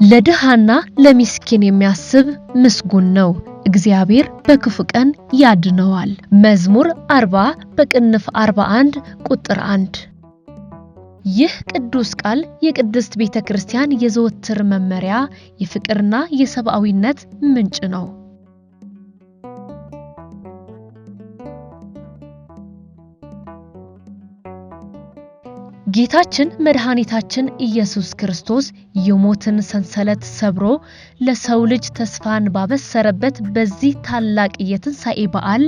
ለድሃና ለሚስኪን የሚያስብ ምስጉን ነው፣ እግዚአብሔር በክፉ ቀን ያድነዋል። መዝሙር 40 በቅንፍ 41 ቁጥር 1። ይህ ቅዱስ ቃል የቅድስት ቤተክርስቲያን የዘወትር መመሪያ፣ የፍቅርና የሰብአዊነት ምንጭ ነው። ጌታችን መድኃኒታችን ኢየሱስ ክርስቶስ የሞትን ሰንሰለት ሰብሮ ለሰው ልጅ ተስፋን ባበሰረበት በዚህ ታላቅ የትንሣኤ በዓል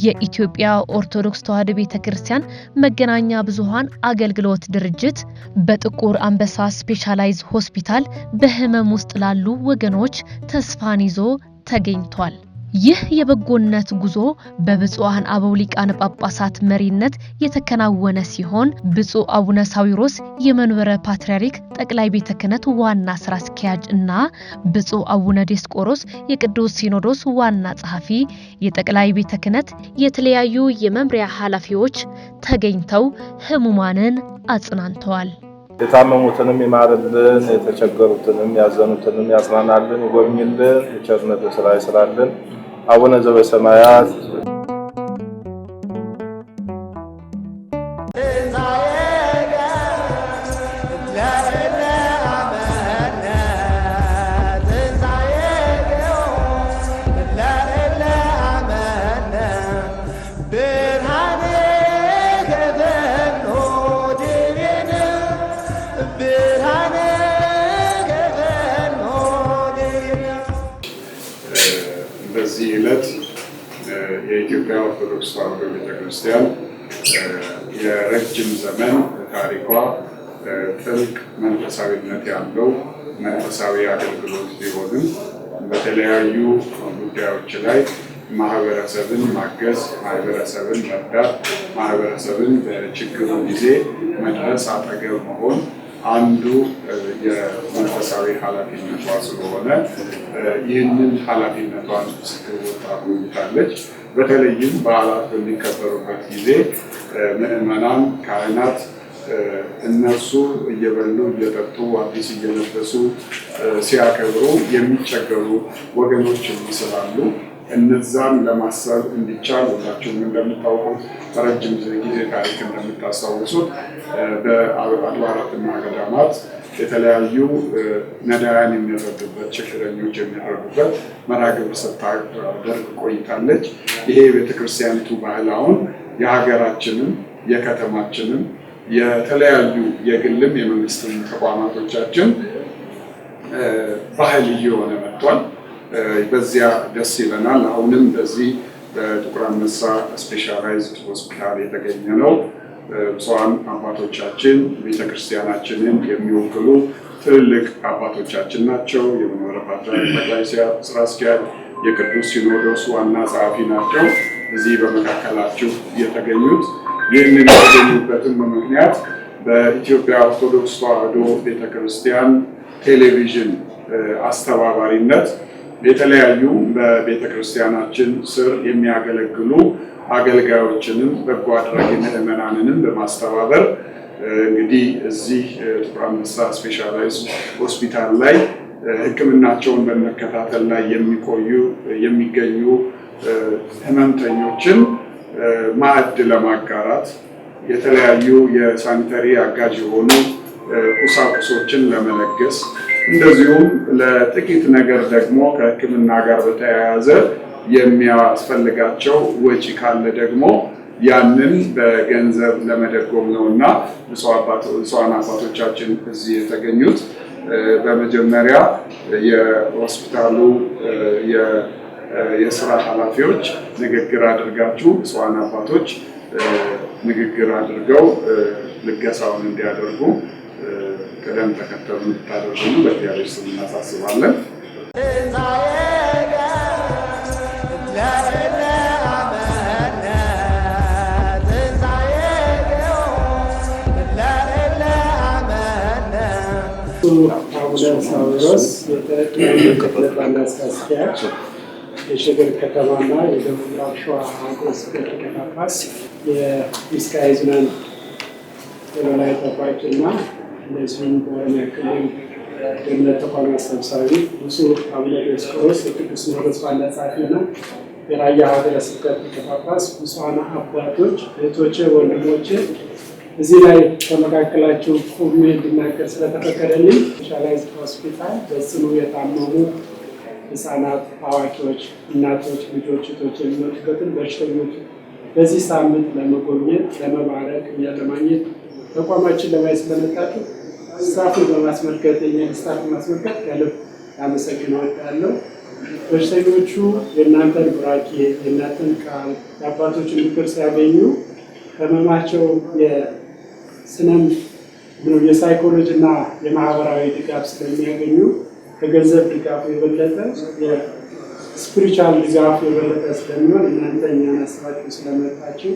የኢትዮጵያ ኦርቶዶክስ ተዋሕዶ ቤተክርስቲያን መገናኛ ብዙሃን አገልግሎት ድርጅት በጥቁር አንበሳ ስፔሻላይዝድ ሆስፒታል በህመም ውስጥ ላሉ ወገኖች ተስፋን ይዞ ተገኝቷል። ይህ የበጎነት ጉዞ በብፁዓን አበው ሊቃነ ጳጳሳት መሪነት የተከናወነ ሲሆን ብፁዕ አቡነ ሳዊሮስ የመንበረ ፓትርያርክ ጠቅላይ ቤተ ክህነት ዋና ስራ አስኪያጅ እና ብፁዕ አቡነ ዲዮስቆሮስ የቅዱስ ሲኖዶስ ዋና ጸሐፊ፣ የጠቅላይ ቤተ ክህነት የተለያዩ የመምሪያ ኃላፊዎች ተገኝተው ህሙማንን አጽናንተዋል። የታመሙትንም ይማርልን፣ የተቸገሩትንም ያዘኑትንም ያጽናናልን፣ ይጎብኝልን፣ የቸርነት ስራ ይስራልን። አቡነ ዘበሰማያት በዚህ ዕለት የኢትዮጵያ ኦርቶዶክስ ተዋሕዶ ቤተክርስቲያን የረጅም ዘመን ታሪኳ ጥልቅ መንፈሳዊነት ያለው መንፈሳዊ አገልግሎት ቢሆንም በተለያዩ ጉዳዮች ላይ ማህበረሰብን ማገዝ፣ ማህበረሰብን መርዳት፣ ማህበረሰብን በችግሩ ጊዜ መድረስ፣ አጠገብ መሆን አንዱ የመንፈሳዊ ኃላፊነቷ ስለሆነ ይህንን ኃላፊነቷን ስትወጣ ቆይታለች። በተለይም በዓላት በሚከበሩበት ጊዜ ምዕመናን፣ ካህናት እነሱ እየበሉ እየጠጡ አዲስ እየለበሱ ሲያከብሩ የሚቸገሩ ወገኖች ስላሉ እነዛን ለማሰብ እንዲቻል ሁላችሁም እንደምታውቁት በረጅም ጊዜ ታሪክ እንደምታስታውሱት በአድባራትና ገዳማት የተለያዩ ነዳያን የሚረዱበት፣ ችግረኞች የሚረዱበት መርሃ ግብር ስታደርግ ቆይታለች። ይሄ የቤተክርስቲያኒቱ ባህል አሁን የሀገራችንም የከተማችንም የተለያዩ የግልም የመንግስትም ተቋማቶቻችን ባህል እየሆነ መጥቷል። በዚያ ደስ ይለናል። አሁንም በዚህ በጥቁር አንበሳ ስፔሻላይዝድ ሆስፒታል የተገኘ ነው ብፁዓን አባቶቻችን ቤተክርስቲያናችንን የሚወክሉ ትልልቅ አባቶቻችን ናቸው። የመንበረ ፓትርያርክ ጠቅላይ ስራ አስኪያጅ፣ የቅዱስ ሲኖዶስ ዋና ጸሐፊ ናቸው። እዚህ በመካከላችሁ የተገኙት ይህንን የተገኙበትን በምክንያት በኢትዮጵያ ኦርቶዶክስ ተዋሕዶ ቤተክርስቲያን ቴሌቪዥን አስተባባሪነት የተለያዩ በቤተክርስቲያናችን ስር የሚያገለግሉ አገልጋዮችንም በጎ አድራጊ ምዕመናንንም በማስተባበር እንግዲህ እዚህ ጥቁር አንበሳ ስፔሻላይዝድ ሆስፒታል ላይ ሕክምናቸውን በመከታተል ላይ የሚገኙ ህመምተኞችን ማዕድ ለማጋራት የተለያዩ የሳኒተሪ አጋዥ የሆኑ ቁሳቁሶችን ለመለገስ እንደዚሁም ለጥቂት ነገር ደግሞ ከሕክምና ጋር በተያያዘ የሚያስፈልጋቸው ወጪ ካለ ደግሞ ያንን በገንዘብ ለመደጎም ነውና ብፁዓን አባቶቻችን እዚህ የተገኙት በመጀመሪያ የሆስፒታሉ የስራ ኃላፊዎች ንግግር አድርጋችሁ ብፁዓን አባቶች ንግግር አድርገው ልገሳውን እንዲያደርጉ ቀደም ተከተሉ እንድታደርጉ በእግዚአብሔር ስም እናሳስባለን። አቡነ ሳዊሮስ የጠቅላይ ዋና ስራ አስኪያጅ፣ የሸገር ከተማና የደቡብ ምዕራብ ሸዋ ሀገረ ስብከት ሊቀ ጳጳስ፣ የምስካየ ኅዙናን የበላይ ጠባቂና እንደዚሁም በኦሮሚያ ክልል የእምነት ተቋማት ሰብሳቢ ብፁዕ አቡነ ዲዮስቆሮስ የቅዱስ ሲኖዶስ ዋና ጸሐፊ ነው። የራያ ሀገረ ስብከት ሊቀ ጳጳስ፣ ብፁዓን አባቶች፣ እህቶቼ፣ ወንድሞቼ እዚህ ላይ ከመካከላችሁ ቆሜ እንድናገር ስለተፈቀደልኝ ስፔሻላይዝድ ሆስፒታል በጽኑ የታመሙ ህፃናት፣ አዋቂዎች፣ እናቶች፣ ልጆች፣ እህቶች የሚመጡበትን በሽተኞች በዚህ ሳምንት ለመጎብኘት፣ ለመባረክ፣ ለማግኘት ተቋማችን ለማየት ስለመጣችሁ ስታፉን በማስመልከት የእኛን ስታፍ በማስመልከት ከልብ ላመሰግን እወዳለሁ። በሽተኞቹ የእናንተን ቡራኬ፣ የእናንተን ቃል፣ የአባቶችን ምክር ሲያገኙ ህመማቸው የሳይኮሎጂ እና የማህበራዊ ድጋፍ ስለሚያገኙ ከገንዘብ ድጋፉ የበለጠ የስፒሪቹዋል ድጋፉ የበለጠ ስለሚሆን እናንተ እኛን አስባችሁ ስለመጣችሁ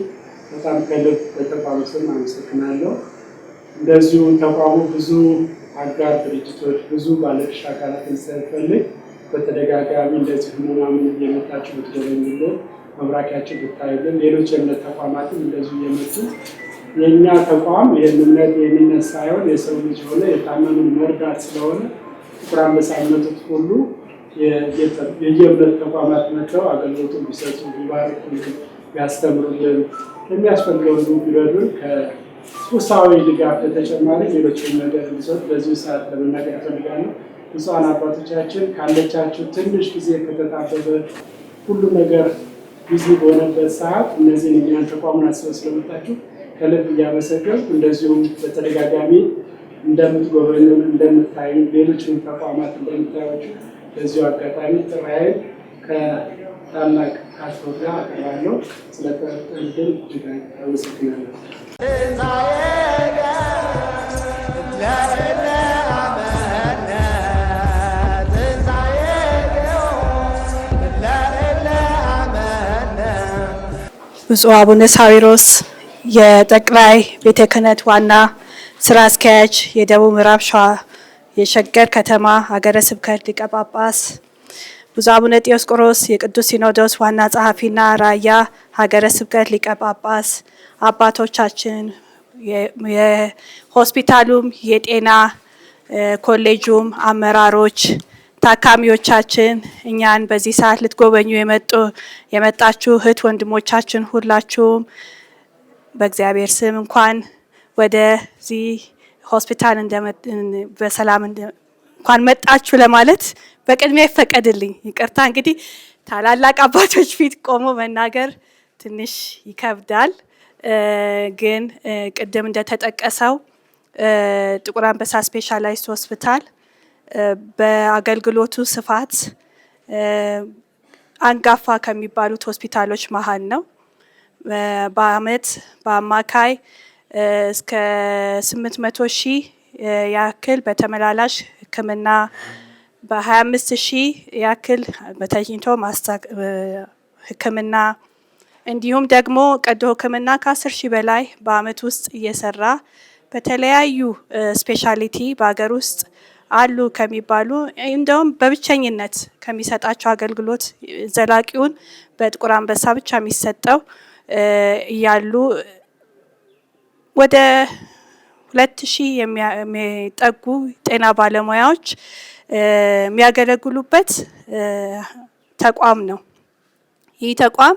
በጣም ከልብ በተቋሙ ስም አመሰግናለሁ። እንደዚሁ ተቋሙ ብዙ አጋር ድርጅቶች፣ ብዙ ባለድርሻ አካላትን ሳይፈልግ በተደጋጋሚ እንደዚህ ህሙማንን እየመጣችሁ ብትጎበኙልን፣ መብራቂያችን ብታዩልን፣ ሌሎች የእምነት ተቋማትም እንደዚሁ እየመጡ የእኛ ተቋም ይህን እምነት የሚነት ሳይሆን የሰው ልጅ ሆነ የታመኑን መርዳት ስለሆነ ጥቁር አንበሳ መጡት ሁሉ የየእምነት ተቋማት መጥተው አገልግሎቱን ቢሰጡ፣ ቢባርኩልን፣ ቢያስተምሩልን፣ የሚያስፈልገው ሁሉ ቢረዱን ከቁሳዊ ድጋፍ በተጨማሪ ሌሎችን ነገር እንዲሰጥ በዚሁ ሰዓት ለመናገር እፈልጋለሁ። ብፁዓን አባቶቻችን ካለቻችሁ ትንሽ ጊዜ ከተጣበበ ሁሉ ነገር ቢዚ በሆነበት ሰዓት እነዚህን እኛን ተቋሙን አስበው ስለመጣችሁ ከልብ እያመሰገንኩ እንደዚሁም በተደጋጋሚ እንደምትጎበኙን፣ እንደምታዩ፣ ሌሎችንም ተቋማት እንደምታዩቸው በዚሁ አጋጣሚ ጥሪዬን ከታላቅ አክብሮት ጋር አቀርባለሁ። ስለተጠሩልን እጅግ አመሰግናለሁ። ብፁዕ አቡነ ሳዊሮስ የጠቅላይ ቤተ ክህነት ዋና ስራ አስኪያጅ፣ የደቡብ ምዕራብ ሸዋ የሸገር ከተማ ሀገረ ስብከት ሊቀ ጳጳስ፣ ብፁዕ አቡነ ዲዮስቆሮስ የቅዱስ ሲኖዶስ ዋና ጸሐፊና ራያ ሀገረ ስብከት ሊቀ ጳጳስ፣ አባቶቻችን፣ የሆስፒታሉም የጤና ኮሌጁም አመራሮች፣ ታካሚዎቻችን፣ እኛን በዚህ ሰዓት ልትጎበኙ የመጣችሁ እህት ወንድሞቻችን ሁላችሁም በእግዚአብሔር ስም እንኳን ወደዚህ ሆስፒታል በሰላም እንኳን መጣችሁ ለማለት በቅድሚያ ይፈቀድልኝ። ይቅርታ እንግዲህ ታላላቅ አባቶች ፊት ቆሞ መናገር ትንሽ ይከብዳል። ግን ቅድም እንደተጠቀሰው ጥቁር አንበሳ ስፔሻላይዝድ ሆስፒታል በአገልግሎቱ ስፋት አንጋፋ ከሚባሉት ሆስፒታሎች መሀል ነው። በአመት በአማካይ እስከ 800,000 ያክል በተመላላሽ ሕክምና በ25,000 ያክል በተኝቶ ሕክምና እንዲሁም ደግሞ ቀዶ ሕክምና ከ10,000 በላይ በአመት ውስጥ እየሰራ በተለያዩ ስፔሻሊቲ በሀገር ውስጥ አሉ ከሚባሉ እንደውም በብቸኝነት ከሚሰጣቸው አገልግሎት ዘላቂውን በጥቁር አንበሳ ብቻ የሚሰጠው ያሉ ወደ 2,000 የሚጠጉ ጤና ባለሙያዎች የሚያገለግሉበት ተቋም ነው። ይህ ተቋም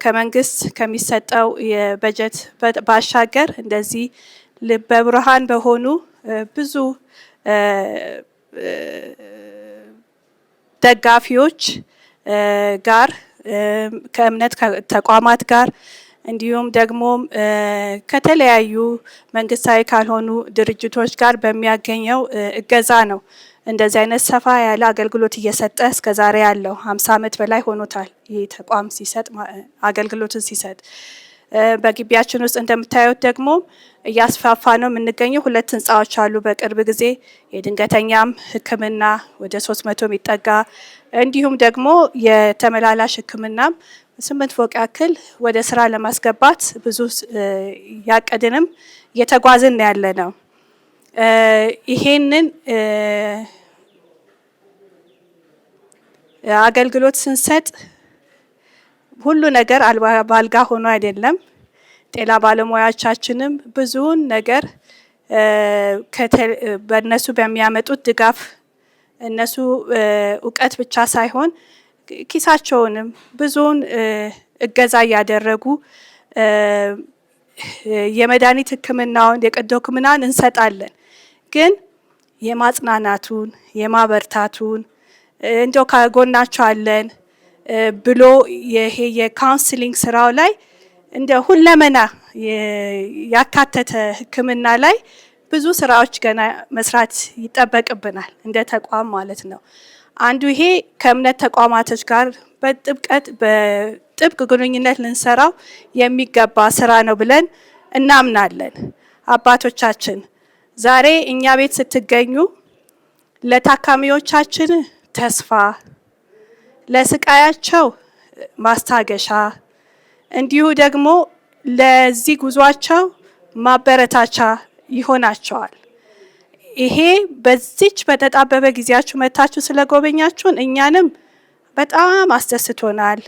ከመንግስት ከሚሰጠው የበጀት ባሻገር እንደዚህ ልበ ብርሃን በሆኑ ብዙ ደጋፊዎች ጋር ከእምነት ተቋማት ጋር እንዲሁም ደግሞ ከተለያዩ መንግስታዊ ካልሆኑ ድርጅቶች ጋር በሚያገኘው እገዛ ነው እንደዚህ አይነት ሰፋ ያለ አገልግሎት እየሰጠ እስከዛሬ ያለው 50 ዓመት በላይ ሆኖታል። ይህ ተቋም ሲሰጥ አገልግሎትን ሲሰጥ በግቢያችን ውስጥ እንደምታዩት ደግሞ እያስፋፋ ነው የምንገኘው። 2 ህንጻዎች አሉ። በቅርብ ጊዜ የድንገተኛም ሕክምና ወደ 300 የሚጠጋ እንዲሁም ደግሞ የተመላላሽ ሕክምናም 8 ፎቅ ያክል ወደ ስራ ለማስገባት ብዙ ያቀድንም እየተጓዝን ያለ ነው። ይሄንን አገልግሎት ስንሰጥ ሁሉ ነገር ባልጋ ሆኖ አይደለም። ጤና ባለሙያዎቻችንም ብዙውን ነገር በእነሱ በሚያመጡት ድጋፍ እነሱ እውቀት ብቻ ሳይሆን ኪሳቸውንም ብዙውን እገዛ እያደረጉ የመድኃኒት ሕክምናውን የቀዶ ሕክምናን እንሰጣለን። ግን የማጽናናቱን የማበርታቱን እንደው ከጎናቸው አለን ብሎ ይሄ የካውንስሊንግ ስራው ላይ እንደ ሁለመና ያካተተ ሕክምና ላይ ብዙ ስራዎች ገና መስራት ይጠበቅብናል እንደ ተቋም ማለት ነው። አንዱ ይሄ ከእምነት ተቋማቶች ጋር በጥብቅ ግንኙነት ልንሰራው የሚገባ ስራ ነው ብለን እናምናለን። አባቶቻችን ዛሬ እኛ ቤት ስትገኙ ለታካሚዎቻችን ተስፋ፣ ለስቃያቸው ማስታገሻ እንዲሁ ደግሞ ለዚህ ጉዟቸው ማበረታቻ ይሆናቸዋል። ይሄ በዚች በተጣበበ ጊዜያችሁ መታችሁ ስለጎበኛችሁን እኛንም በጣም አስደስቶናል።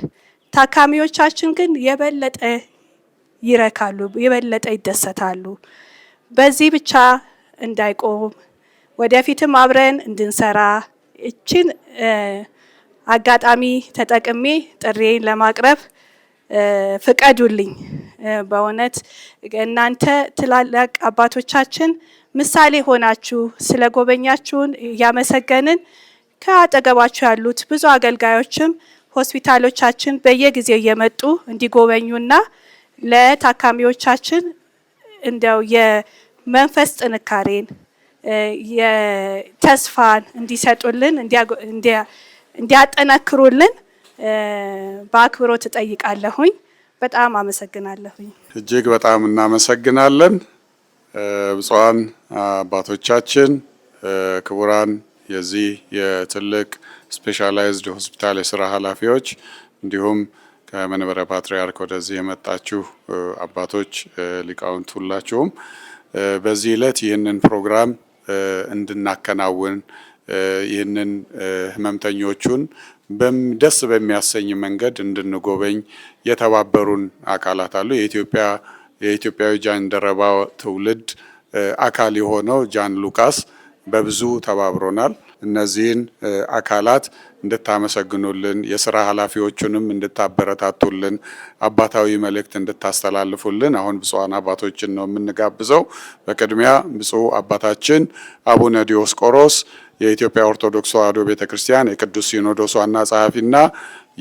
ታካሚዎቻችን ግን የበለጠ ይረካሉ፣ የበለጠ ይደሰታሉ። በዚህ ብቻ እንዳይቆም ወደፊትም አብረን እንድንሰራ እቺን አጋጣሚ ተጠቅሜ ጥሬን ለማቅረብ ፍቀዱልኝ። በእውነት እናንተ ትላላቅ አባቶቻችን ምሳሌ ሆናችሁ ስለጎበኛችሁን እያመሰገንን ከአጠገባችሁ ያሉት ብዙ አገልጋዮችም ሆስፒታሎቻችን በየጊዜው እየመጡ እንዲጎበኙና ለታካሚዎቻችን እንደው የመንፈስ ጥንካሬን የተስፋን እንዲሰጡልን እንዲያጠናክሩልን በአክብሮት እጠይቃለሁኝ። በጣም አመሰግናለሁኝ። እጅግ በጣም እናመሰግናለን። ብፁዓን አባቶቻችን፣ ክቡራን የዚህ የትልቅ ስፔሻላይዝድ ሆስፒታል የስራ ኃላፊዎች እንዲሁም ከመንበረ ፓትርያርክ ወደዚህ የመጣችሁ አባቶች፣ ሊቃውንት ሁላችሁም በዚህ ዕለት ይህንን ፕሮግራም እንድናከናውን ይህንን ህመምተኞቹን ደስ በሚያሰኝ መንገድ እንድንጎበኝ የተባበሩን አካላት አሉ። የኢትዮጵያዊ ጃንደረባ ትውልድ አካል የሆነው ጃን ሉቃስ በብዙ ተባብሮናል። እነዚህን አካላት እንድታመሰግኑልን፣ የስራ ኃላፊዎቹንም እንድታበረታቱልን፣ አባታዊ መልእክት እንድታስተላልፉልን አሁን ብፁዓን አባቶችን ነው የምንጋብዘው። በቅድሚያ ብፁዕ አባታችን አቡነ ዲዮስቆሮስ የኢትዮጵያ ኦርቶዶክስ ተዋሕዶ ቤተክርስቲያን የቅዱስ ሲኖዶስ ዋና ጸሐፊና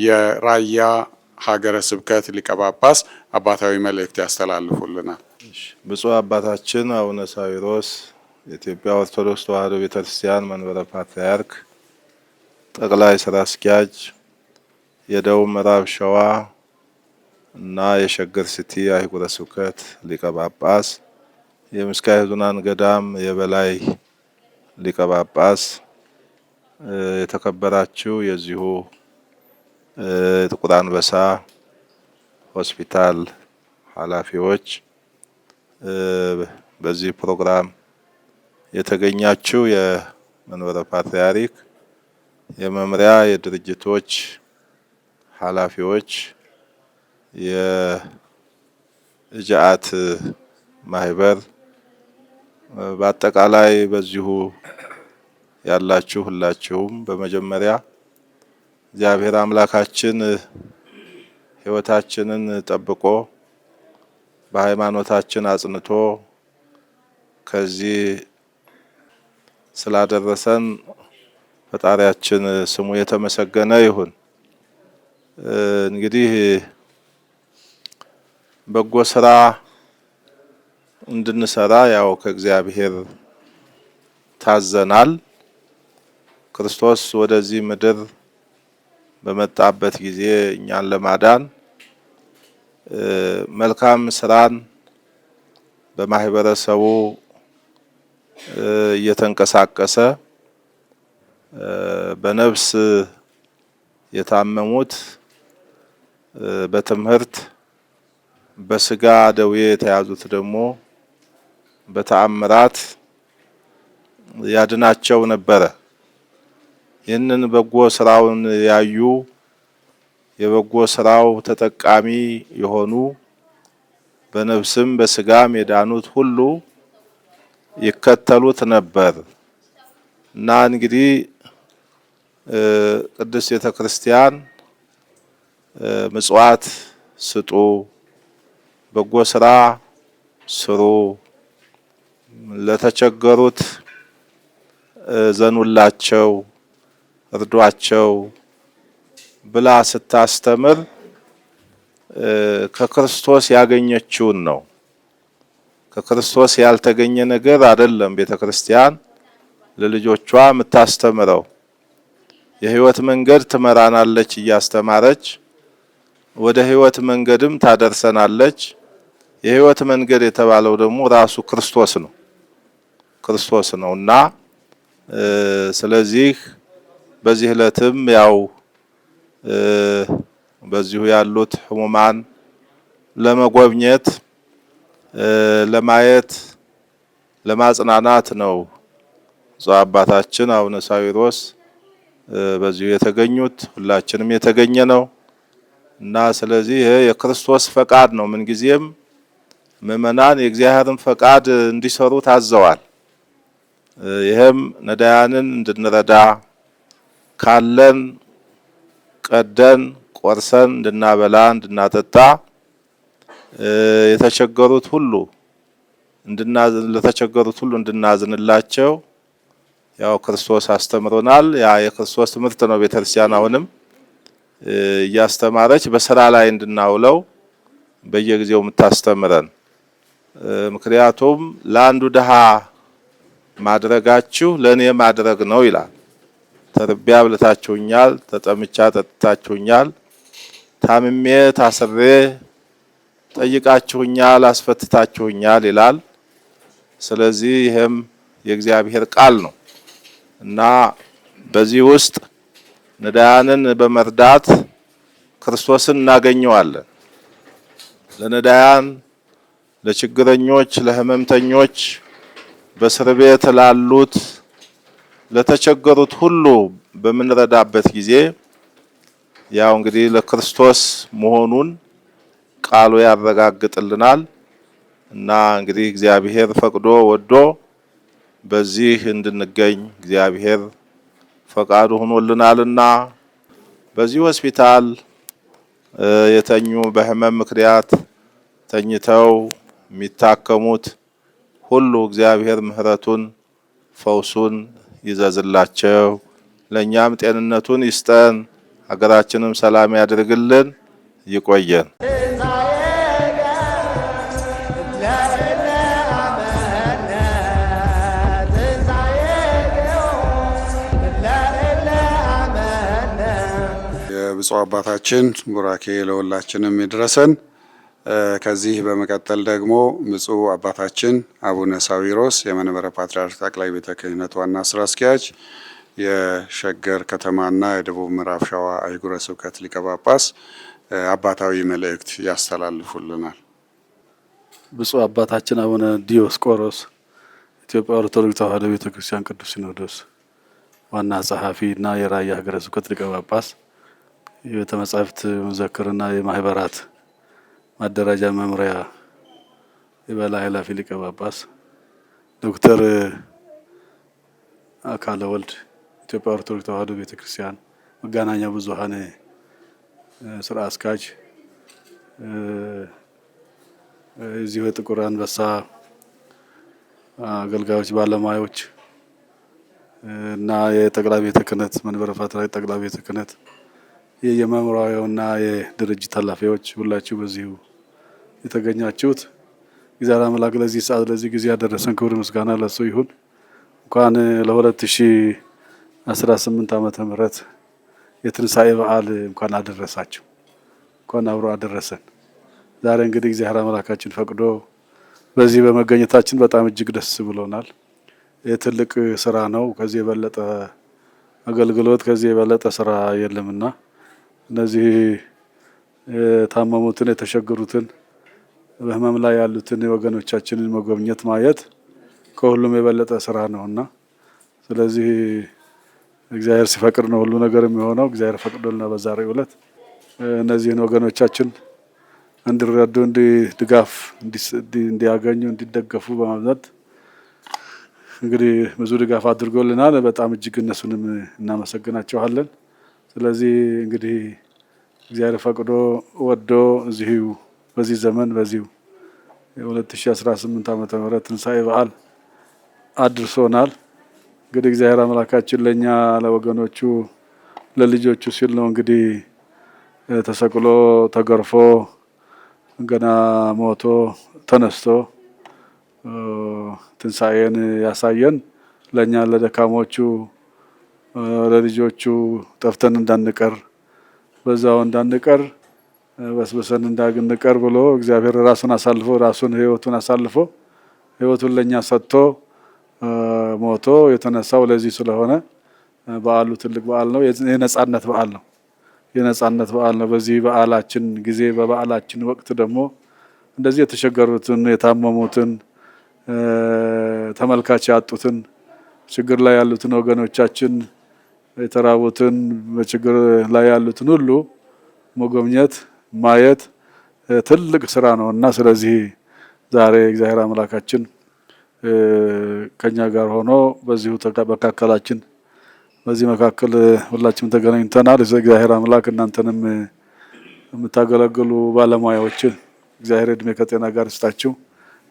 የራያ ሀገረ ስብከት ሊቀ ጳጳስ አባታዊ መልእክት ያስተላልፉልናል። ብፁዕ አባታችን አቡነ ሳዊሮስ የኢትዮጵያ ኦርቶዶክስ ተዋሕዶ ቤተክርስቲያን መንበረ ፓትርያርክ ጠቅላይ ስራ አስኪያጅ፣ የደቡብ ምዕራብ ሸዋ እና የሸገር ሲቲ አህጉረ ስብከት ሊቀ ጳጳስ፣ የምስካየ ኅዙናን ገዳም የበላይ ሊቀ ጳጳስ፣ የተከበራችሁ የዚሁ ጥቁር አንበሳ ሆስፒታል ኃላፊዎች፣ በዚህ ፕሮግራም የተገኛችሁ የመንበረ ፓትርያርክ የመምሪያ የድርጅቶች ኃላፊዎች፣ የእጃት ማህበር፣ በአጠቃላይ በዚሁ ያላችሁ ሁላችሁም በመጀመሪያ እግዚአብሔር አምላካችን ሕይወታችንን ጠብቆ በሃይማኖታችን አጽንቶ ከዚህ ስላደረሰን ፈጣሪያችን ስሙ የተመሰገነ ይሁን። እንግዲህ በጎ ስራ እንድንሰራ ያው ከእግዚአብሔር ታዘናል። ክርስቶስ ወደዚህ ምድር በመጣበት ጊዜ እኛን ለማዳን መልካም ስራን በማህበረሰቡ እየተንቀሳቀሰ በነፍስ የታመሙት በትምህርት በስጋ ደዌ የተያዙት ደግሞ በተአምራት ያድናቸው ነበረ። ይህንን በጎ ስራውን ያዩ የበጎ ስራው ተጠቃሚ የሆኑ በነፍስም በስጋም የዳኑት ሁሉ ይከተሉት ነበር እና እንግዲህ ቅድስት ቤተክርስቲያን ምጽዋት ስጡ፣ በጎ ስራ ስሩ፣ ለተቸገሩት ዘኑላቸው፣ እርዷቸው ብላ ስታስተምር ከክርስቶስ ያገኘችውን ነው። ከክርስቶስ ያልተገኘ ነገር አይደለም ቤተክርስቲያን ለልጆቿ የምታስተምረው። የህይወት መንገድ ትመራናለች እያስተማረች፣ ወደ ህይወት መንገድም ታደርሰናለች። የህይወት መንገድ የተባለው ደግሞ ራሱ ክርስቶስ ነውና ስለዚህ በዚህ ዕለትም ያው በዚሁ ያሉት ህሙማን ለመጎብኘት ለማየት ለማጽናናት ነው አባታችን አቡነ ሳዊሮስ በዚሁ የተገኙት፣ ሁላችንም የተገኘ ነው እና ስለዚህ የክርስቶስ ፈቃድ ነው። ምን ጊዜም ምእመናን የእግዚአብሔርን ፈቃድ እንዲሰሩ ታዘዋል። ይሄም ነዳያንን እንድንረዳ ካለን ቀደን ቆርሰን እንድናበላ እንድናጠጣ ለተቸገሩት ሁሉ እንድናዝንላቸው ያው ክርስቶስ አስተምሮናል። ያ የክርስቶስ ትምህርት ነው ቤተክርስቲያን አሁንም እያስተማረች በስራ ላይ እንድናውለው በየጊዜው የምታስተምረን። ምክንያቱም ለአንዱ ድሃ ማድረጋችሁ ለኔ ማድረግ ነው ይላል። ተርቤ አብልታችሁኛል፣ ተጠምቻ ጠጥታችሁኛል፣ ታምሜ ታስሬ ጠይቃችሁኛል፣ አስፈትታችሁኛል ይላል። ስለዚህ ይሄም የእግዚአብሔር ቃል ነው እና በዚህ ውስጥ ነዳያንን በመርዳት ክርስቶስን እናገኘዋለን። ለነዳያን፣ ለችግረኞች፣ ለህመምተኞች፣ በእስር ቤት ላሉት፣ ለተቸገሩት ሁሉ በምንረዳበት ጊዜ ያው እንግዲህ ለክርስቶስ መሆኑን ቃሉ ያረጋግጥልናል እና እንግዲህ እግዚአብሔር ፈቅዶ ወዶ በዚህ እንድንገኝ እግዚአብሔር ፈቃዱ ሆኖልናልና በዚህ ሆስፒታል የተኙ በህመም ምክንያት ተኝተው የሚታከሙት ሁሉ እግዚአብሔር ምሕረቱን ፈውሱን ይዘዝላቸው፣ ለኛም ጤንነቱን ይስጠን፣ ሀገራችንም ሰላም ያድርግልን፣ ይቆየን። የብፁዕ አባታችን ቡራኬ ለሁላችንም ይድረሰን። ከዚህ በመቀጠል ደግሞ ብፁዕ አባታችን አቡነ ሳዊሮስ የመንበረ ፓትርያርክ ጠቅላይ ቤተ ክህነት ዋና ስራ አስኪያጅ፣ የሸገር ከተማና የደቡብ ምዕራብ ሸዋ አህጉረ ስብከት ሊቀ ጳጳስ አባታዊ መልእክት ያስተላልፉልናል። ብፁዕ አባታችን አቡነ ዲዮስቆሮስ ኢትዮጵያ ኦርቶዶክስ ተዋሕዶ ቤተክርስቲያን ቅዱስ ሲኖዶስ ዋና ጸሐፊ እና የራያ ሀገረ ስብከት ሊቀ ጳጳስ፣ የቤተ መጻሕፍት መዘክርና የማህበራት ማደራጃ መምሪያ የበላይ ኃላፊ ሊቀ ጳጳስ፣ ዶክተር አካለ ወልድ ኢትዮጵያ ኦርቶዶክስ ተዋሕዶ ቤተክርስቲያን መገናኛ ብዙኃን ስራ አስኪያጅ፣ እዚህ በጥቁር አንበሳ አገልጋዮች ባለሙያዎች እና የጠቅላይ ቤተ ክህነት መንበረ ፓትርያርክ ጠቅላይ ቤተ ክህነት የመምሪያውና የድርጅት ኃላፊዎች ሁላችሁ በዚሁ የተገኛችሁት እግዚአብሔር አምላክ ለዚህ ሰዓት ለዚህ ጊዜ ያደረሰን ክብር ምስጋና ለሱ ይሁን። እንኳን ለ2018 ዓመተ ምህረት የትንሳኤ በዓል እንኳን አደረሳችሁ፣ እንኳን አብሮ አደረሰን። ዛሬ እንግዲህ እግዚአብሔር አምላካችን ፈቅዶ በዚህ በመገኘታችን በጣም እጅግ ደስ ብሎናል። የትልቅ ስራ ነው። ከዚህ የበለጠ አገልግሎት ከዚህ የበለጠ ስራ የለምና እነዚህ የታመሙትን የተቸገሩትን በህመም ላይ ያሉትን ወገኖቻችንን መጎብኘት ማየት ከሁሉም የበለጠ ስራ ነውና ስለዚህ እግዚአብሔር ሲፈቅድ ነው ሁሉ ነገር የሚሆነው። እግዚአብሔር ፈቅዶልና በዛሬው ዕለት እነዚህን ወገኖቻችን እንዲረዱ ድጋፍ እንዲያገኙ እንዲደገፉ በማለት እንግዲህ ብዙ ድጋፍ አድርጎልናል። በጣም እጅግ እነሱንም እናመሰግናቸዋለን። ስለዚህ እንግዲህ እግዚአብሔር ፈቅዶ ወዶ እዚሁ በዚህ ዘመን በዚሁ የ2018 ዓመተ ምህረት ትንሣኤ በዓል አድርሶናል። እንግዲህ እግዚአብሔር አምላካችን ለኛ ለወገኖቹ ለልጆቹ ሲል ነው እንግዲህ ተሰቅሎ ተገርፎ ገና ሞቶ ተነስቶ ትንሣኤን ያሳየን ለኛ ለደካሞቹ ለልጆቹ ጠፍተን እንዳንቀር በዛው እንዳንቀር በስበሰን እንዳንቀር ብሎ እግዚአብሔር ራሱን አሳልፎ ሕይወቱን አሳልፎ ሕይወቱን ለኛ ሰጥቶ ሞቶ የተነሳው ለዚህ ስለሆነ በዓሉ ትልቅ በዓል ነው። የነጻነት በዓል ነው። የነጻነት በዓል ነው። በዚህ በዓላችን ጊዜ በበዓላችን ወቅት ደግሞ እንደዚህ የተቸገሩትን የታመሙትን ተመልካች ያጡትን ችግር ላይ ያሉትን ወገኖቻችን የተራቡትን በችግር ላይ ያሉትን ሁሉ መጎብኘት ማየት ትልቅ ስራ ነውና ስለዚህ ዛሬ እግዚአብሔር አምላካችን ከኛ ጋር ሆኖ በዚሁ ተመካከላችን በዚህ መካከል ሁላችንም ተገናኝተናል። እግዚአብሔር አምላክ እናንተንም የምታገለግሉ ባለሙያዎች እግዚአብሔር እድሜ ከጤና ጋር ይስጣችሁ።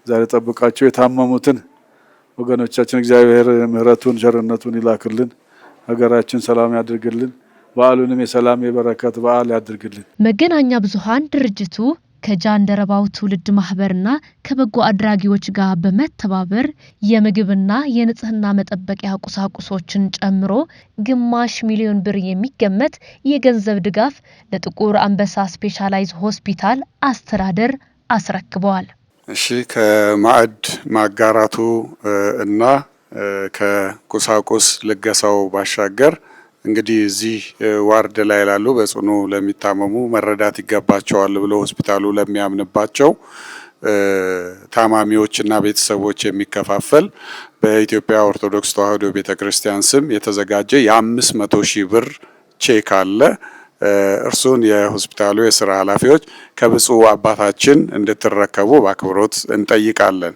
ዛሬ ጠብቃችሁ የታመሙትን ወገኖቻችን እግዚአብሔር ምሕረቱን ቸርነቱን ይላክልን። ሀገራችን ሰላም ያድርግልን። በዓሉንም የሰላም የበረከት በዓል ያድርግልን። መገናኛ ብዙሃን ድርጅቱ ከጃንደረባው ትውልድ ማህበርና ከበጎ አድራጊዎች ጋር በመተባበር የምግብና የንጽህና መጠበቂያ ቁሳቁሶችን ጨምሮ ግማሽ ሚሊዮን ብር የሚገመት የገንዘብ ድጋፍ ለጥቁር አንበሳ ስፔሻላይዝ ሆስፒታል አስተዳደር አስረክበዋል። እሺ ከማዕድ ማጋራቱ እና ከቁሳቁስ ልገሳው ባሻገር እንግዲህ እዚህ ዋርድ ላይ ላሉ በጽኑ ለሚታመሙ መረዳት ይገባቸዋል ብሎ ሆስፒታሉ ለሚያምንባቸው ታማሚዎችና ቤተሰቦች የሚከፋፈል በኢትዮጵያ ኦርቶዶክስ ተዋሕዶ ቤተክርስቲያን ስም የተዘጋጀ የ500,000 ብር ቼክ አለ። እርሱን የሆስፒታሉ የስራ ኃላፊዎች ከብፁዕ አባታችን እንድትረከቡ በአክብሮት እንጠይቃለን።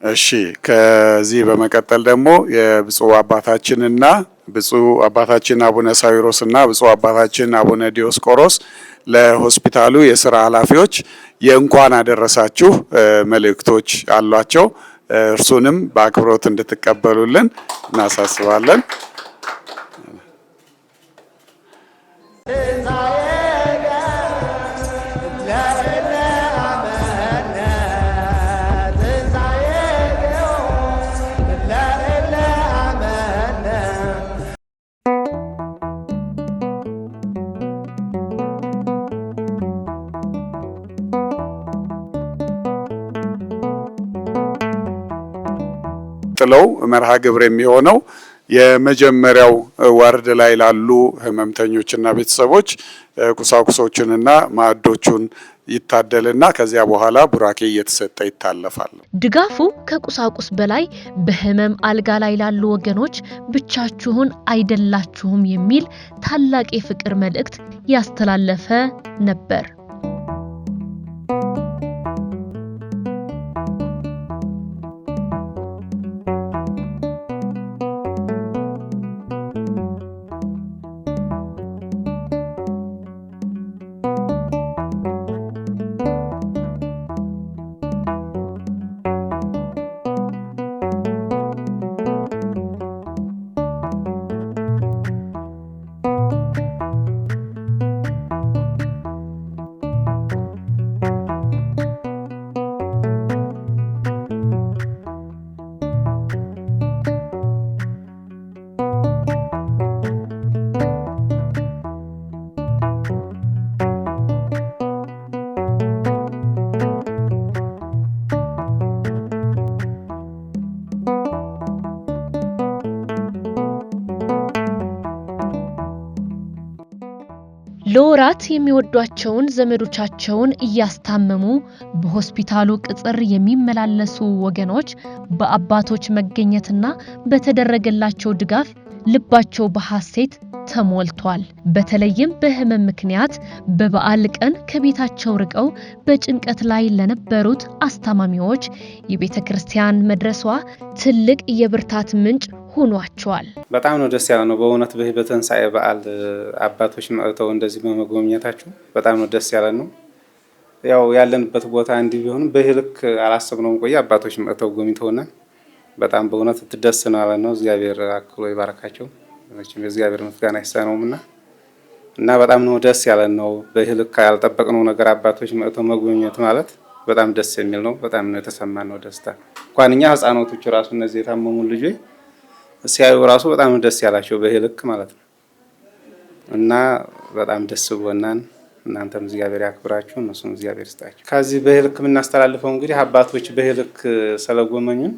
እሺ ከዚህ በመቀጠል ደግሞ የብፁዕ አባታችንና ብፁዕ አባታችን አቡነ ሳዊሮስና ብፁዕ አባታችን አቡነ ዲዮስቆሮስ ለሆስፒታሉ የስራ ኃላፊዎች የእንኳን አደረሳችሁ መልእክቶች አሏቸው። እርሱንም በአክብሮት እንድትቀበሉልን እናሳስባለን። ጥለው መርሃ ግብር የሚሆነው የመጀመሪያው ዋርድ ላይ ላሉ ህመምተኞችና ቤተሰቦች ቁሳቁሶችንና ማዕዶቹን ይታደልና ከዚያ በኋላ ቡራኬ እየተሰጠ ይታለፋል። ድጋፉ ከቁሳቁስ በላይ በህመም አልጋ ላይ ላሉ ወገኖች ብቻችሁን አይደላችሁም የሚል ታላቅ የፍቅር መልእክት ያስተላለፈ ነበር። ለወራት የሚወዷቸውን ዘመዶቻቸውን እያስታመሙ በሆስፒታሉ ቅጥር የሚመላለሱ ወገኖች በአባቶች መገኘትና በተደረገላቸው ድጋፍ ልባቸው በሐሴት ተሞልቷል። በተለይም በህመም ምክንያት በበዓል ቀን ከቤታቸው ርቀው በጭንቀት ላይ ለነበሩት አስታማሚዎች የቤተክርስቲያን መድረሷ ትልቅ የብርታት ምንጭ ሆኗቸዋል። በጣም ነው ደስ ያለ ነው በእውነት በትንሳኤ በዓል አባቶች መጥተው እንደዚህ በመጎብኘታቸው በጣም ነው ደስ ያለ ነው። ያው ያለንበት ቦታ እንዲህ ቢሆንም በህልክ አላሰብነውም ቆይ አባቶች መጥተው ጎብኝተውናል። በጣም በእውነት ትደስ ነው ያለ ነው። እግዚአብሔር አክሎ ይባርካቸው። መቼም እግዚአብሔር ምስጋና ይሳነውምና እና በጣም ነው ደስ ያለ ነው። በህልክ ያልጠበቅነው ነገር አባቶች መጥተው መጎብኘት ማለት በጣም ደስ የሚል ነው። በጣም ነው የተሰማን ነው ደስታ። እንኳን እኛ ህፃናቶቹ ራሱ እነዚህ የታመሙ ልጆች ሲያዩ ራሱ በጣም ነው ደስ ያላቸው በህልክ ማለት ነው። እና በጣም ደስ ብሎናል። እናንተም እግዚአብሔር ያክብራችሁ፣ እነሱም እግዚአብሔር ይስጣችሁ። ከዚህ በህልክ የምናስተላልፈው እንግዲህ አባቶች በህልክ ስለጎመኙን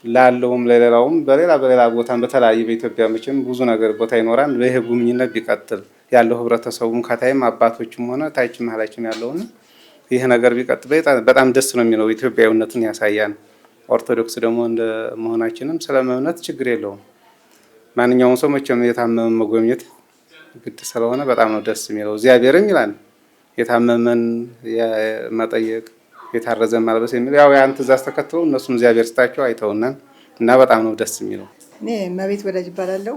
ላለውም ለሌላውም በሌላ ቦታ በተለያየ በኢትዮጵያ መቼም ብዙ ነገር ቦታ ይኖራል። በይሄ ጉብኝነት ቢቀጥል ያለው ህብረተሰቡም ከታይም አባቶችም ሆነ ታች መሀላችን ያለውና ይሄ ነገር ቢቀጥል በጣም ደስ ነው የሚለው። ኢትዮጵያዊነትን ያሳያል። ኦርቶዶክስ ደግሞ እንደ መሆናችንም ስለመምነት ችግር የለውም። ማንኛውም ሰው መቼም የታመመ መጎብኘት ግድ ስለሆነ በጣም ነው ደስ የሚለው። እግዚአብሔርም ይላል የታመመን መጠየቅ የታረዘን ማልበስ የሚለው ያው ያን ትእዛዝ ተከትለው እነሱም እግዚአብሔር ስጣቸው አይተውናል እና በጣም ነው ደስ የሚለው። እኔ መቤት ወዳጅ እባላለሁ።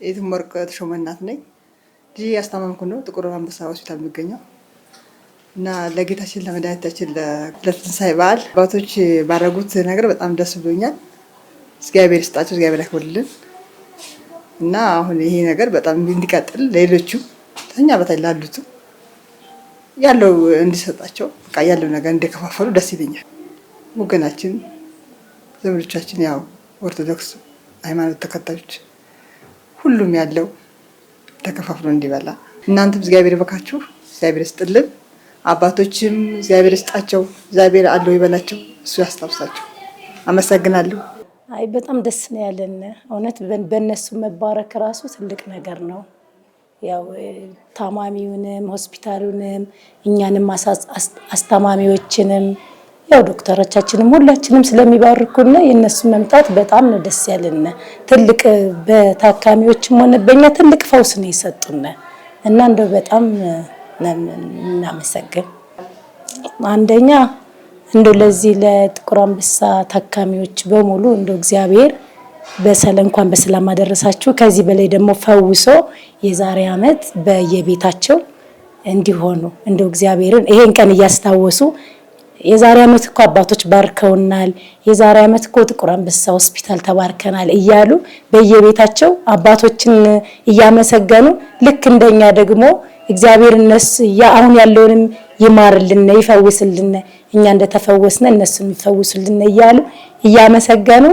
የትም ወርቅ ተሾመ እናት ነኝ። ልጅ ያስታመምኩ ነው ጥቁር አንበሳ ሆስፒታል የሚገኘው እና ለጌታችን ለመድኃኒታችን ለትንሳኤ በዓል አባቶች ባደረጉት ነገር በጣም ደስ ብሎኛል። እግዚአብሔር ይስጣቸው፣ እግዚአብሔር ያክብርልን እና አሁን ይሄ ነገር በጣም እንዲቀጥል ለሌሎቹ ከኛ በታች ላሉት ያለው እንዲሰጣቸው በቃ ያለው ነገር እንዲከፋፈሉ ደስ ይለኛል። ወገናችን ዘመዶቻችን ያው ኦርቶዶክስ ሃይማኖት ተከታዮች ሁሉም ያለው ተከፋፍሎ እንዲበላ እናንተም እግዚአብሔር ይበካችሁ፣ እግዚአብሔር ይስጥልን። አባቶችም እግዚአብሔር ይስጣቸው፣ እግዚአብሔር አለው ይበላቸው፣ እሱ ያስታውሳቸው። አመሰግናለሁ። አይ በጣም ደስ ነው ያለን። እውነት በእነሱ መባረክ ራሱ ትልቅ ነገር ነው። ያው ታማሚውንም ሆስፒታሉንም እኛንም አስታማሚዎችንም ያው ዶክተሮቻችንም ሁላችንም ስለሚባርኩና የነሱ መምጣት በጣም ነው ደስ ያለን። ትልቅ በታካሚዎችም ሆነ በእኛ ትልቅ ፈውስ ነው የሰጡን እና እንደው በጣም እናመሰግን። አንደኛ እንደው ለዚህ ለጥቁር አንበሳ ታካሚዎች በሙሉ እንደው እግዚአብሔር እንኳን በሰላም አደረሳችሁ። ከዚህ በላይ ደግሞ ፈውሶ የዛሬ ዓመት በየቤታቸው እንዲሆኑ እንደው እግዚአብሔርን ይሄን ቀን እያስታወሱ የዛሬ ዓመት እኮ አባቶች ባርከውናል፣ የዛሬ ዓመት እኮ ጥቁር አንበሳ ሆስፒታል ተባርከናል እያሉ በየቤታቸው አባቶችን እያመሰገኑ ልክ እንደኛ ደግሞ እግዚአብሔር እነሱ አሁን ያለውንም ይማርልን ይፈውስልን፣ እኛ እንደተፈወስነ እነሱን ይፈውስልን እያሉ እያመሰገኑ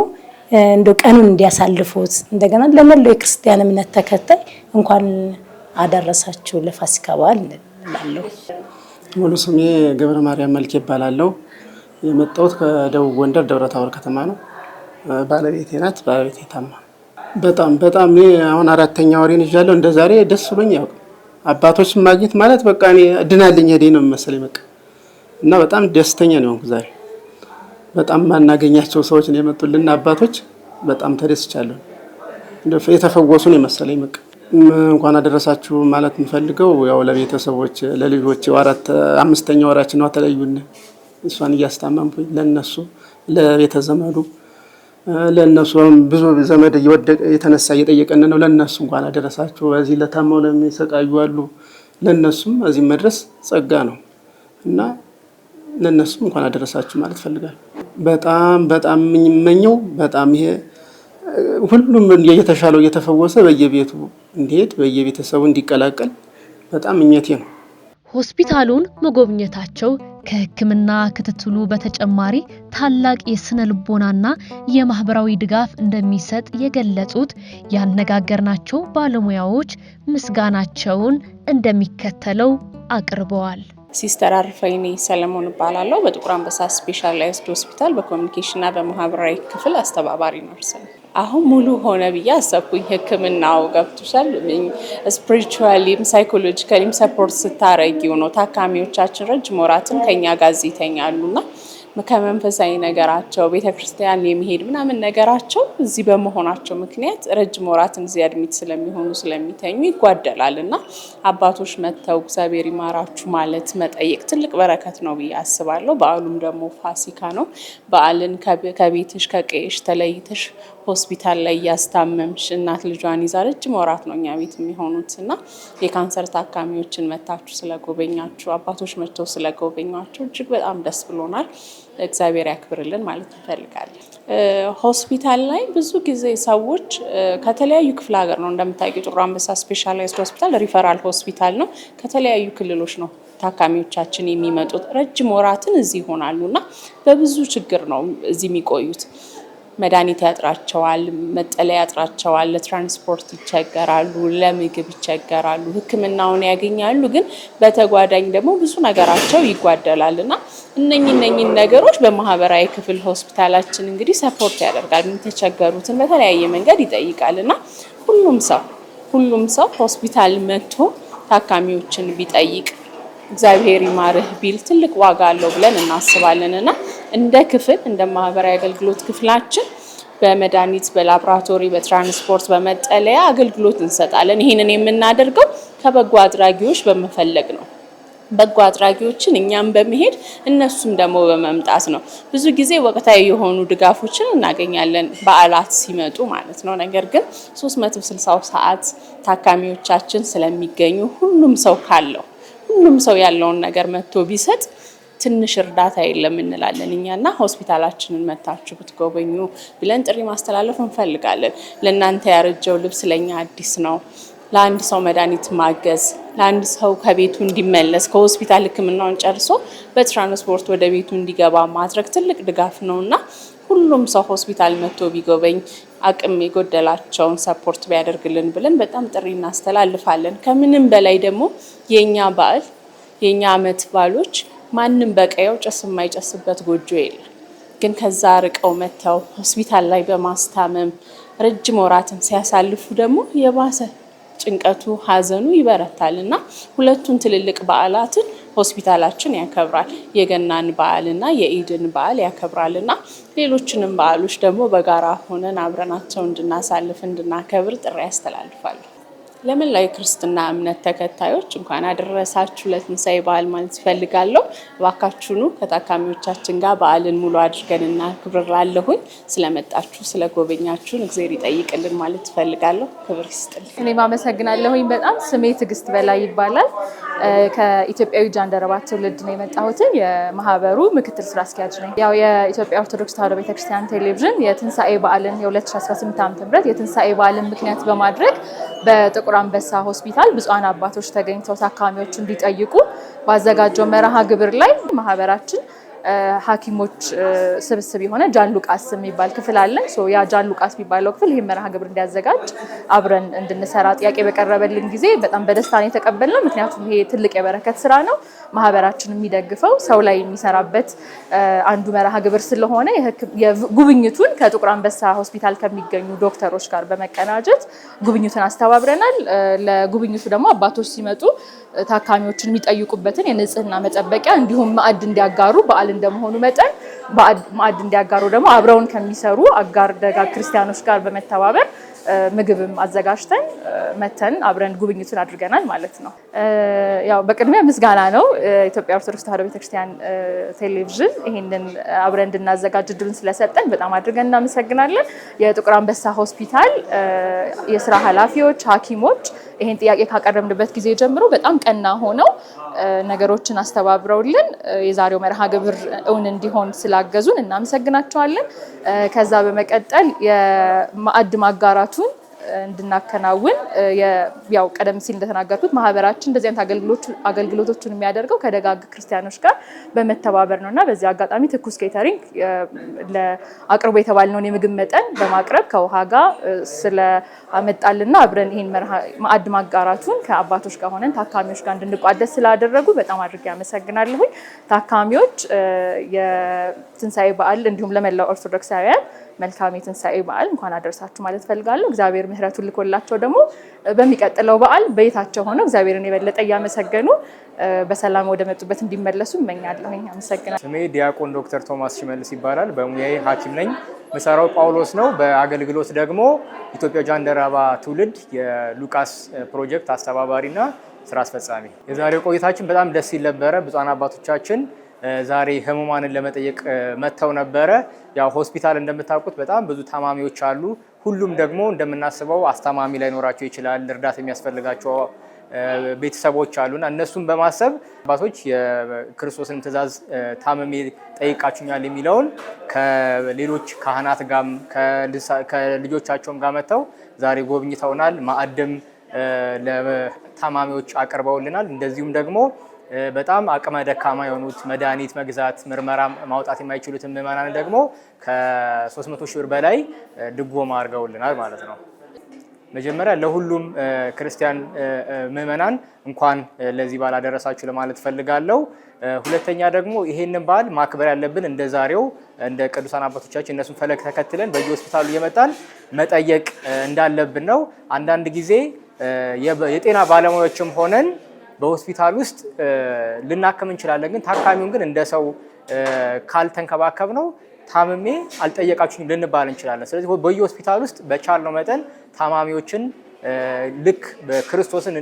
እንደው ቀኑን እንዲያሳልፉት እንደገና ለመላው የክርስቲያን እምነት ተከታይ እንኳን አደረሳችሁ ለፋሲካ በዓል እንላለሁ። ሙሉ ስሜ ገብረ ማርያም መልክ ይባላለሁ። የመጣሁት ከደቡብ ጎንደር ደብረ ታቦር ከተማ ነው። ባለቤቴ ናት። ባለቤቴ ታማ በጣም እኔ አሁን 4ኛ ወሬን ይዣለሁ። እንደዛሬ ደስ ብሎኝ ያው አባቶች ማግኘት ማለት በቃ እኔ ድናልኝ ሄዴ ነው መሰለኝ በቃ እና በጣም ደስተኛ ነው ዛሬ። በጣም ማናገኛቸው ሰዎች ነው የመጡልን አባቶች። በጣም ተደስቻለሁ። የተፈወሱ ነው መሰለኝ በቃ እንኳን አደረሳችሁ ማለት እንፈልገው ያው ለቤተሰቦች ለልጆች 5ኛ ወራችን ነው ተለዩን። እሷን እያስታመምኩኝ ለነሱ ለቤተ ዘመዱ ለነሱ ብዙ ዘመድ እየወደቀ የተነሳ እየጠየቀን ነው። ለነሱ እንኳን አደረሳችሁ። በዚህ ለታመው ለሚሰቃዩ አሉ። ለነሱም እዚህ መድረስ ጸጋ ነው እና ለነሱም እንኳን አደረሳችሁ ማለት ፈልጋለሁ። በጣም የምመኘው በጣም ይሄ ሁሉም እየተሻለው እየተፈወሰ በየቤቱ እንዲሄድ በየቤተሰቡ እንዲቀላቀል በጣም ምኞቴ ነው። ሆስፒታሉን መጎብኘታቸው ከሕክምና ክትትሉ በተጨማሪ ታላቅ የስነ ልቦናና የማህበራዊ ድጋፍ እንደሚሰጥ የገለጹት ያነጋገርናቸው ባለሙያዎች ምስጋናቸውን እንደሚከተለው አቅርበዋል። ሲስተር አርፈይኒ ሰለሞን እባላለሁ። በጥቁር አንበሳ ስፔሻላይዝድ ሆስፒታል በኮሚኒኬሽንና በማህበራዊ ክፍል አስተባባሪ ነርስ ነኝ። አሁን ሙሉ ሆነ ብዬ አሰብኩኝ። ሕክምናው ገብቶሻል። ስፒሪቹዋሊም ሳይኮሎጂካሊም ሰፖርት ስታረጊው ነው። ታካሚዎቻችን ረጅም ወራትን ከኛ ጋር ይተኛሉና ከመንፈሳዊ ነገራቸው ቤተክርስቲያን የሚሄድ ምናምን ነገራቸው እዚህ በመሆናቸው ምክንያት ረጅም ወራትን እዚህ አድሚት ስለሚሆኑ ስለሚተኙ ይጓደላል እና አባቶች መጥተው እግዚአብሔር ይማራችሁ ማለት መጠየቅ ትልቅ በረከት ነው ብዬ አስባለሁ። በዓሉም ደግሞ ፋሲካ ነው። በዓልን ከቤትሽ ከቀይሽ ተለይተሽ ሆስፒታል ላይ እያስታመምሽ እናት ልጇን ይዛ ረጅም ወራት ነው እኛ ቤት የሚሆኑት እና የካንሰር ታካሚዎችን መታችሁ ስለጎበኛችሁ አባቶች መጥተው ስለጎበኛችሁ እጅግ በጣም ደስ ብሎናል። እግዚአብሔር ያክብርልን ማለት እንፈልጋለን። ሆስፒታል ላይ ብዙ ጊዜ ሰዎች ከተለያዩ ክፍለ ሀገር ነው እንደምታውቂው ጥቁር አንበሳ ስፔሻላይዝድ ሆስፒታል ሪፈራል ሆስፒታል ነው። ከተለያዩ ክልሎች ነው ታካሚዎቻችን የሚመጡት። ረጅም ወራትን እዚህ ይሆናሉና በብዙ ችግር ነው እዚህ የሚቆዩት። መድኃኒት ያጥራቸዋል፣ መጠለያ ያጥራቸዋል፣ ለትራንስፖርት ይቸገራሉ፣ ለምግብ ይቸገራሉ፣ ሕክምናውን ያገኛሉ። ግን በተጓዳኝ ደግሞ ብዙ ነገራቸው ይጓደላል እና እነኚህ ነገሮች በማህበራዊ ክፍል ሆስፒታላችን እንግዲህ ሰፖርት ያደርጋል። የተቸገሩትን በተለያየ መንገድ ይጠይቃል እና ሁሉም ሰው ሆስፒታል መጥቶ ታካሚዎችን ቢጠይቅ እግዚአብሔር ይማርህ ቢል ትልቅ ዋጋ አለው ብለን እናስባለን እና እንደ ክፍል እንደ ማህበራዊ አገልግሎት ክፍላችን በመድኃኒት፣ በላቦራቶሪ፣ በትራንስፖርት፣ በመጠለያ አገልግሎት እንሰጣለን። ይህንን የምናደርገው ከበጎ አድራጊዎች በመፈለግ ነው። በጎ አድራጊዎችን እኛም በመሄድ እነሱም ደግሞ በመምጣት ነው። ብዙ ጊዜ ወቅታዊ የሆኑ ድጋፎችን እናገኛለን በዓላት ሲመጡ ማለት ነው። ነገር ግን 360 ሰዓት ታካሚዎቻችን ስለሚገኙ ሁሉም ሰው ያለውን ነገር መጥቶ ቢሰጥ ትንሽ እርዳታ የለም እንላለን እኛና ሆስፒታላችንን መታችሁ ብትጎበኙ ብለን ጥሪ ማስተላለፍ እንፈልጋለን። ለእናንተ ያረጀው ልብስ ለኛ አዲስ ነው። ለአንድ ሰው መድኃኒት ማገዝ፣ ለአንድ ሰው ከቤቱ እንዲመለስ ከሆስፒታል ሕክምናውን ጨርሶ በትራንስፖርት ወደ ቤቱ እንዲገባ ማድረግ ትልቅ ድጋፍ ነውና ሁሉም ሰው ሆስፒታል መጥቶ ቢጎበኝ አቅም የጎደላቸውን ሰፖርት ቢያደርግልን ብለን በጣም ጥሪ እናስተላልፋለን። ከምንም በላይ ደግሞ የኛ ዓመት በዓሎች ማንም በቀየው ጭስ የማይጨስበት ጎጆ የለም። ግን ከዛ ርቀው መጥተው ሆስፒታል ላይ በማስታመም ረጅም ወራትን ሲያሳልፉ ደግሞ የባሰ ጭንቀቱ ሀዘኑ ይበረታል እና ሁለቱን ትልልቅ በዓላትን ሆስፒታላችን ያከብራል። የገናን በዓልና የኢድን በዓል ያከብራል እና ሌሎችንም በዓሎች ደግሞ በጋራ ሆነን አብረናቸው እንድናሳልፍ እንድናከብር ጥሪ ያስተላልፋሉ። ለመላው ክርስትና እምነት ተከታዮች እንኳን አደረሳችሁ ለትንሳኤ በዓል ማለት እፈልጋለሁ። እባካችሁኑ ከታካሚዎቻችን ጋር በዓልን ሙሉ አድርገን እናክብራለሁኝ። ስለመጣችሁ ስለጎበኛችሁን እግዚአብሔር ይጠይቅልን ማለት እፈልጋለሁ። ክብር ይስጥልኝ። እኔም አመሰግናለሁኝ በጣም። ስሜ ትዕግስት በላይ ይባላል። ከኢትዮጵያዊ ጃንደረባ ትውልድ ነው የመጣሁት። የማህበሩ ምክትል ስራ አስኪያጅ ነኝ። ያው የኢትዮጵያ ኦርቶዶክስ ተዋሕዶ ቤተክርስቲያን ቴሌቪዥን የትንሳኤ በዓልን የ2018 ዓ.ም የትንሳኤ በዓልን ምክንያት በማድረግ በጥቁር አንበሳ ሆስፒታል ብፁዓን አባቶች ተገኝተው ታካሚዎች እንዲጠይቁ ባዘጋጀው መርሃ ግብር ላይ ማህበራችን ሐኪሞች ስብስብ የሆነ ጃን ሉቃስ የሚባል ክፍል አለ። ያ ጃን ሉቃስ የሚባለው ክፍል ይሄን መርሃ ግብር እንዲያዘጋጅ አብረን እንድንሰራ ጥያቄ በቀረበልን ጊዜ በጣም በደስታ ነው የተቀበልነው። ምክንያቱም ይሄ ትልቅ የበረከት ስራ ነው። ማህበራችን የሚደግፈው ሰው ላይ የሚሰራበት አንዱ መርሃ ግብር ስለሆነ ጉብኝቱን ከጥቁር አንበሳ ሆስፒታል ከሚገኙ ዶክተሮች ጋር በመቀናጀት ጉብኝቱን አስተባብረናል። ለጉብኝቱ ደግሞ አባቶች ሲመጡ ታካሚዎችን የሚጠይቁበትን የንጽህና መጠበቂያ እንዲሁም ማዕድ እንዲያጋሩ በዓል እንደመሆኑ መጠን ማዕድ እንዲያጋሩ ደግሞ አብረውን ከሚሰሩ አጋር ደጋግ ክርስቲያኖች ጋር በመተባበር ምግብም አዘጋጅተን መተን አብረን ጉብኝቱን አድርገናል ማለት ነው። ያው በቅድሚያ ምስጋና ነው ኢትዮጵያ ኦርቶዶክስ ተዋሕዶ ቤተክርስቲያን ቴሌቪዥን ይሄንን አብረን እንድናዘጋጅ እድሉን ስለሰጠን በጣም አድርገን እናመሰግናለን። የጥቁር አንበሳ ሆስፒታል የስራ ኃላፊዎች፣ ሐኪሞች ይሄን ጥያቄ ካቀረብንበት ጊዜ ጀምሮ በጣም ቀና ሆነው ነገሮችን አስተባብረውልን የዛሬው መርሃ ግብር እውን እንዲሆን ስላገዙን እናመሰግናቸዋለን። ከዛ በመቀጠል የማዕድ ማጋራቱን እንድናከናውን ያው ቀደም ሲል እንደተናገርኩት ማህበራችን እንደዚህ አይነት አገልግሎቶችን የሚያደርገው ከደጋግ ክርስቲያኖች ጋር በመተባበር ነውና በዚህ አጋጣሚ ትኩስ ኬተሪንግ ለአቅርቦ የተባልነውን የምግብ መጠን በማቅረብ ከውሃ ጋር ስለአመጣልና አብረን ይሄን ማዕድ ማጋራቱን ከአባቶች ጋር ሆነን ታካሚዎች ጋር እንድንቋደስ ስላደረጉ በጣም አድርጌ አመሰግናለሁ። ታካሚዎች የትንሳኤ በዓል እንዲሁም ለመላው ኦርቶዶክሳውያን መልካም የትንሳኤ በዓል እንኳን አደረሳችሁ ማለት ፈልጋለሁ። እግዚአብሔር ምህረቱን ልኮላቸው ደግሞ በሚቀጥለው በዓል በየታቸው ሆነው እግዚአብሔርን የበለጠ እያመሰገኑ በሰላም ወደ መጡበት እንዲመለሱ እመኛለሁ። አመሰግናለሁ። ስሜ ዲያቆን ዶክተር ቶማስ ሽመልስ ይባላል። በሙያዬ ሐኪም ነኝ። መሰራው ጳውሎስ ነው። በአገልግሎት ደግሞ ኢትዮጵያ ጃንደረባ ትውልድ የሉቃስ ፕሮጀክት አስተባባሪና ስራ አስፈጻሚ። የዛሬው ቆይታችን በጣም ደስ ይል ነበረ። ብፁዓን አባቶቻችን ዛሬ ህሙማንን ለመጠየቅ መጥተው ነበረ። ያው ሆስፒታል እንደምታውቁት በጣም ብዙ ታማሚዎች አሉ። ሁሉም ደግሞ እንደምናስበው አስተማሚ ላይኖራቸው ይችላል። እርዳታ የሚያስፈልጋቸው ቤተሰቦች አሉና እነሱን በማሰብ አባቶች የክርስቶስን ትእዛዝ ታመሜ ጠይቃችሁኛል የሚለውን ከሌሎች ካህናት ጋርም ከልጆቻቸውም ጋር መጥተው ዛሬ ጎብኝተውናል። ማዕድም ለታማሚዎች አቅርበውልናል። እንደዚሁም ደግሞ በጣም አቅመ ደካማ የሆኑት መድኃኒት መግዛት ምርመራ ማውጣት የማይችሉትን ምዕመናን ደግሞ ከ300 ሺህ ብር በላይ ድጎማ አድርገውልናል ማለት ነው። መጀመሪያ ለሁሉም ክርስቲያን ምዕመናን እንኳን ለዚህ በዓል አደረሳችሁ ለማለት ፈልጋለሁ። ሁለተኛ ደግሞ ይሄንን በዓል ማክበር ያለብን እንደ ዛሬው እንደ ቅዱሳን አባቶቻችን እነሱን ፈለግ ተከትለን በየሆስፒታሉ እየመጣን መጠየቅ እንዳለብን ነው። አንዳንድ ጊዜ የጤና ባለሙያዎችም ሆነን በሆስፒታል ውስጥ ልናከም እንችላለን። ግን ታካሚውን ግን እንደ ሰው ካልተንከባከብ ነው ታምሜ አልጠየቃችሁኝ ልንባል እንችላለን። ስለዚህ በየሆስፒታል ውስጥ በቻልነው መጠን ታማሚዎችን ልክ ለክርስቶስን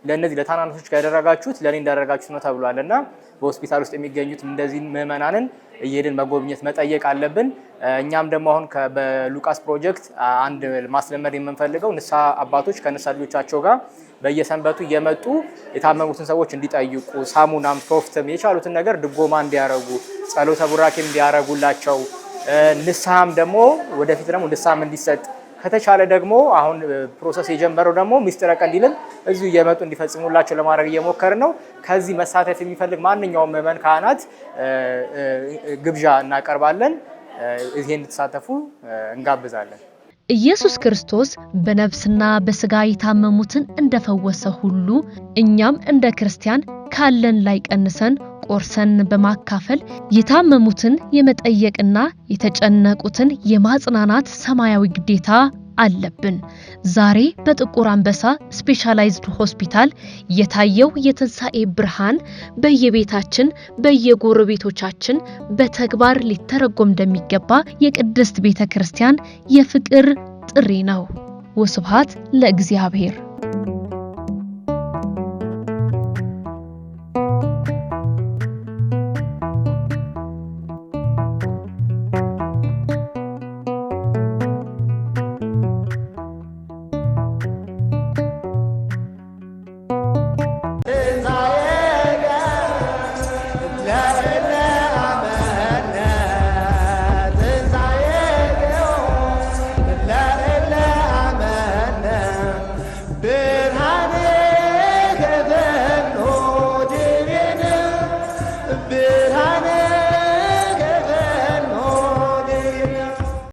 ለነዚህ ለታናናሾች ያደረጋችሁት ለኔ እንዳደረጋችሁት ነው ተብሏልና በሆስፒታል ውስጥ የሚገኙት እንደዚህ ምዕመናንን እየሄድን መጎብኘት መጠየቅ አለብን። እኛም ደግሞ አሁን በሉቃስ ፕሮጀክት አንድ ማስለመድ የምንፈልገው ንስሐ አባቶች ከንስሐ ልጆቻቸው ጋር በየሰንበቱ እየመጡ የታመሙትን ሰዎች እንዲጠይቁ ሳሙናም ሶፍትም የቻሉትን ነገር ድጎማ እንዲያረጉ ጸሎተ ቡራኬ እንዲያረጉላቸው ንስሐም ደግሞ ወደፊት ደግሞ ንስሐም እንዲሰጥ ከተቻለ ደግሞ አሁን ፕሮሰስ የጀመረው ደግሞ ሚስጥረ ቀንዲልን እዚሁ እየመጡ እንዲፈጽሙላቸው ለማድረግ እየሞከርን ነው። ከዚህ መሳተፍ የሚፈልግ ማንኛውም ምዕመን ካህናት ግብዣ እናቀርባለን። ይሄ እንድትሳተፉ እንጋብዛለን። ኢየሱስ ክርስቶስ በነፍስና በስጋ የታመሙትን እንደፈወሰ ሁሉ እኛም እንደ ክርስቲያን ካለን ላይ ቀንሰን ቆርሰን በማካፈል የታመሙትን የመጠየቅና የተጨነቁትን የማጽናናት ሰማያዊ ግዴታ አለብን። ዛሬ በጥቁር አንበሳ ስፔሻላይዝድ ሆስፒታል የታየው የትንሣኤ ብርሃን በየቤታችን በየጎረቤቶቻችን በተግባር ሊተረጎም እንደሚገባ የቅድስት ቤተክርስቲያን የፍቅር ጥሪ ነው። ወስብሐት ለእግዚአብሔር።